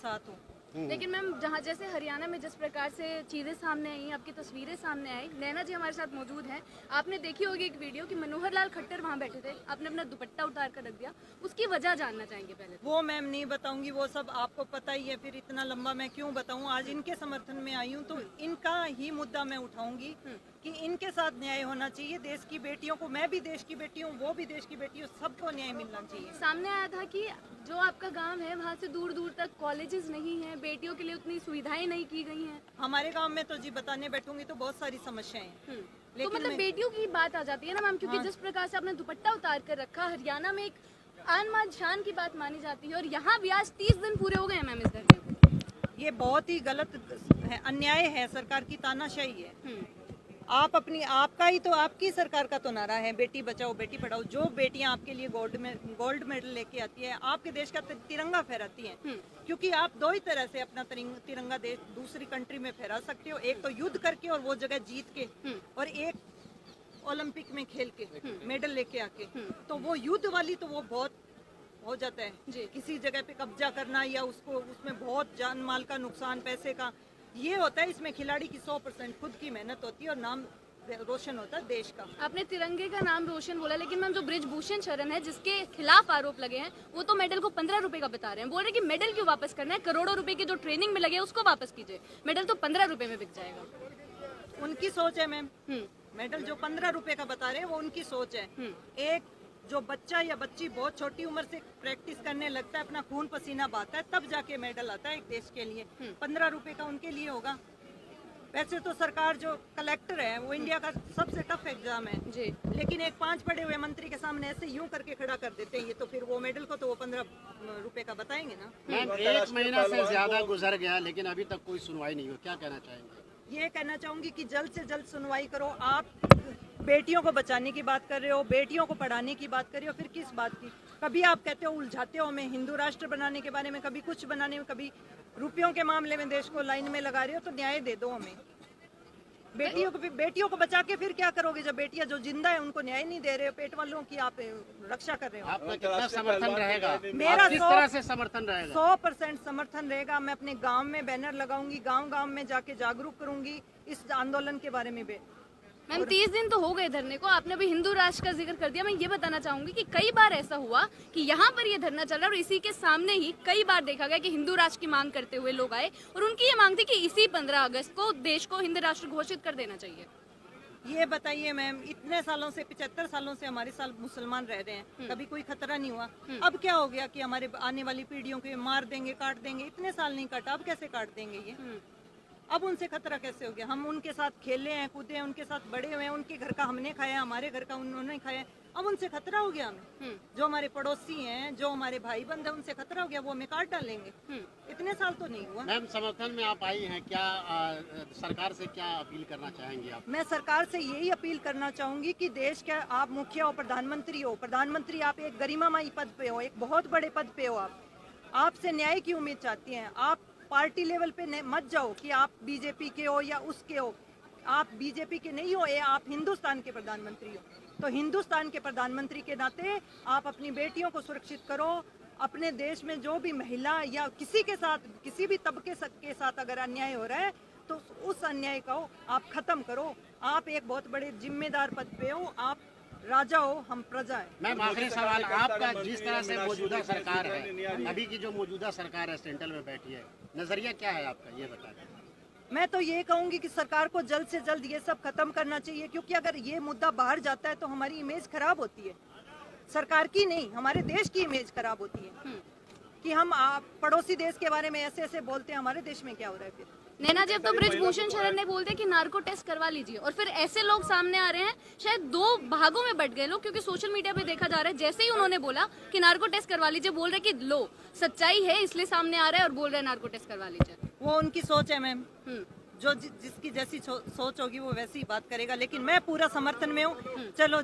साथ हूँ। लेकिन मैम जहाँ जैसे हरियाणा में जिस प्रकार से चीजें सामने आई, आपकी तस्वीरें सामने आई, नैना जी हमारे साथ मौजूद हैं। आपने देखी होगी एक वीडियो कि मनोहर लाल खट्टर वहाँ बैठे थे, आपने अपना दुपट्टा उतार कर रख दिया, उसकी वजह जानना चाहेंगे पहले तो। वो मैम नहीं बताऊंगी, वो सब आपको पता ही है, फिर इतना लंबा मैं क्यों बताऊं। आज इनके समर्थन में आई हूं तो इनका ही मुद्दा मैं उठाऊंगी कि इनके साथ न्याय होना चाहिए। देश की बेटियों को, मैं भी देश की बेटी हूँ, वो भी देश की बेटी हूँ, सबको न्याय मिलना चाहिए। सामने आया था कि जो आपका गांव है वहाँ से दूर दूर तक कॉलेजेस नहीं है, बेटियों के लिए उतनी सुविधाएं नहीं की गई हैं। हमारे गांव में तो जी बताने बैठूंगी तो बहुत सारी समस्याएं हैं। तो मतलब बेटियों की बात आ जाती है ना मैम, क्योंकि जिस प्रकार से आपने दुपट्टा उतार कर रखा, हरियाणा में एक आन मान शान की बात मानी जाती है, और यहाँ भी आज 30 दिन पूरे हो गए हैं मैम इस धरने को। ये बहुत ही गलत है, अन्याय है, सरकार की तानाशाही है। आप अपनी, आपका ही तो, आपकी सरकार का तो नारा है बेटी बचाओ बेटी पढ़ाओ। जो बेटियां आपके लिए गोल्ड मेडल लेके आती है, आपके देश का तिरंगा फहराती हैं, क्योंकि आप दो ही तरह से अपना तिरंगा देश दूसरी कंट्री में फहरा सकते हो। एक तो युद्ध करके और वो जगह जीत के, और एक ओलंपिक में खेल के मेडल लेके आके। तो वो युद्ध वाली तो वो बहुत हो जाता है, किसी जगह पे कब्जा करना या उसको, उसमें बहुत जान माल का नुकसान, पैसे का ये होता है। इसमें खिलाड़ी की 100% खुद की मेहनत होती है और नाम रोशन होता है देश का। आपने तिरंगे का नाम रोशन बोला, लेकिन मैम जो ब्रिजभूषण शरण है जिसके खिलाफ आरोप लगे हैं, वो तो मेडल को 15 रुपए का बता रहे हैं। बोल रहे हैं कि मेडल क्यों वापस करना है, करोड़ों रुपए की जो ट्रेनिंग में लगे उसको वापस कीजिए, मेडल तो 15 रुपए में बिक जाएगा। उनकी सोच है मैम। मेडल जो 15 रुपए का बता रहे हैं वो उनकी सोच है। एक जो बच्चा या बच्ची बहुत छोटी उम्र से प्रैक्टिस करने लगता है, अपना खून पसीना बहाता है, तब जाके मेडल आता है एक देश के लिए। 15 रुपए का उनके लिए होगा। वैसे तो सरकार जो कलेक्टर है वो इंडिया का सबसे टफ एग्जाम है जी, लेकिन एक 5 पढ़े हुए मंत्री के सामने ऐसे यूं करके खड़ा कर देते हैं ये, तो फिर वो मेडल को तो वो 15 रुपए का बताएंगे ना। मैम 1 महीना से ज्यादा गुजर गया लेकिन अभी तक कोई सुनवाई नहीं हो, क्या कहना चाहेंगे? ये कहना चाहूंगी कि जल्द से जल्द सुनवाई करो। आप बेटियों को बचाने की बात कर रहे हो, बेटियों को पढ़ाने की बात कर रहे हो, फिर किस बात की? कभी आप कहते हो उलझाते हो हमें हिंदू राष्ट्र बनाने के बारे में, कभी कुछ बनाने में, कभी रुपयों के मामले में देश को लाइन में लगा रहे हो। तो न्याय दे दो हमें। बेटियों को बचा के फिर क्या करोगे जब बेटियां जो जिंदा है उनको न्याय नहीं दे रहे हो? पेट वालों की आप रक्षा कर रहे हो। आपका कितना समर्थन रहेगा? मेरा किस तरह से समर्थन रहेगा? 100% समर्थन रहेगा। मैं अपने गांव में बैनर लगाऊंगी, गांव में जाके जागरूक करूंगी इस आंदोलन के बारे में। मैम 30 दिन तो हो गए धरने को, आपने अभी हिंदू राष्ट्र का जिक्र कर दिया। मैं ये बताना चाहूंगी कि कई बार ऐसा हुआ कि यहाँ पर ये धरना चल रहा है और इसी के सामने ही कई बार देखा गया कि हिंदू राष्ट्र की मांग करते हुए लोग आए, और उनकी ये मांग थी कि इसी 15 अगस्त को देश को हिंदू राष्ट्र घोषित कर देना चाहिए। ये बताइए मैम, इतने सालों से, 75 सालों से हमारे साल मुसलमान रह रहे हैं, कभी कोई खतरा नहीं हुआ। अब क्या हो गया कि हमारे आने वाली पीढ़ियों को मार देंगे, काट देंगे? इतने साल नहीं काटा, अब कैसे काट देंगे ये? अब उनसे खतरा कैसे हो गया? हम उनके साथ खेले हैं, कूदे हैं, उनके साथ बड़े हुए हैं, उनके घर का हमने खाया, हमारे घर का उन्होंने खाया, अब उनसे खतरा हो गया हमें? जो हमारे पड़ोसी हैं, जो हमारे भाई बंद है, उनसे खतरा हो गया, वो हमें काट डालेंगे? इतने साल तो नहीं हुआ। मैम समर्थन में आप आई हैं, क्या सरकार से क्या अपील करना चाहेंगी आप? मैं सरकार से यही अपील करना चाहूंगी कि देश का आप मुखिया हो, प्रधानमंत्री हो, प्रधानमंत्री आप एक गरिमामयी पद पे हो, एक बहुत बड़े पद पे हो, आपसे न्याय की उम्मीद चाहती हैं। आप पार्टी लेवल पे मत जाओ कि आप बीजेपी के हो या उसके हो। आप बीजेपी के नहीं हो, ये आप हिंदुस्तान के प्रधानमंत्री हो। तो हिंदुस्तान के प्रधानमंत्री के नाते आप अपनी बेटियों को सुरक्षित करो। अपने देश में जो भी महिला या किसी के साथ, किसी भी तबके के साथ अगर अन्याय हो रहा है तो उस अन्याय को आप खत्म करो। आप एक बहुत बड़े जिम्मेदार पद पे हो, आप राजा हो, हम प्रजा है। मैम आखिरी सवाल, आपका जिस तरह से मौजूदा सरकार है, अभी की जो मौजूदा सरकार है सेंट्रल में बैठी है, नजरिया क्या है आपका, ये बताएं। मैं तो ये कहूंगी कि सरकार को जल्द से जल्द ये सब खत्म करना चाहिए, क्योंकि अगर ये मुद्दा बाहर जाता है तो हमारी इमेज खराब होती है। सरकार की नहीं, हमारे देश की इमेज खराब होती है कि हम पड़ोसी देश के बारे में ऐसे ऐसे बोलते हैं। हमारे देश में क्या हो रहा है फिर? नैना जी, अब तो ब्रिजभूषण शरण ने बोलते कि नार्को टेस्ट करवा लीजिए, और फिर ऐसे लोग सामने आ रहे हैं, शायद 2 भागों में बट गए लोग, क्योंकि सोशल मीडिया पे देखा जा रहा है जैसे ही उन्होंने बोला कि नार्को टेस्ट करवा लीजिए, बोल रहे कि लो सच्चाई है इसलिए सामने आ रहा है और बोल रहे हैं नार्को टेस्ट करवा लीजिए। वो उनकी सोच है मैम, जो जिसकी जैसी सोच होगी वो वैसी ही बात करेगा, लेकिन मैं पूरा समर्थन में हूँ। चलो।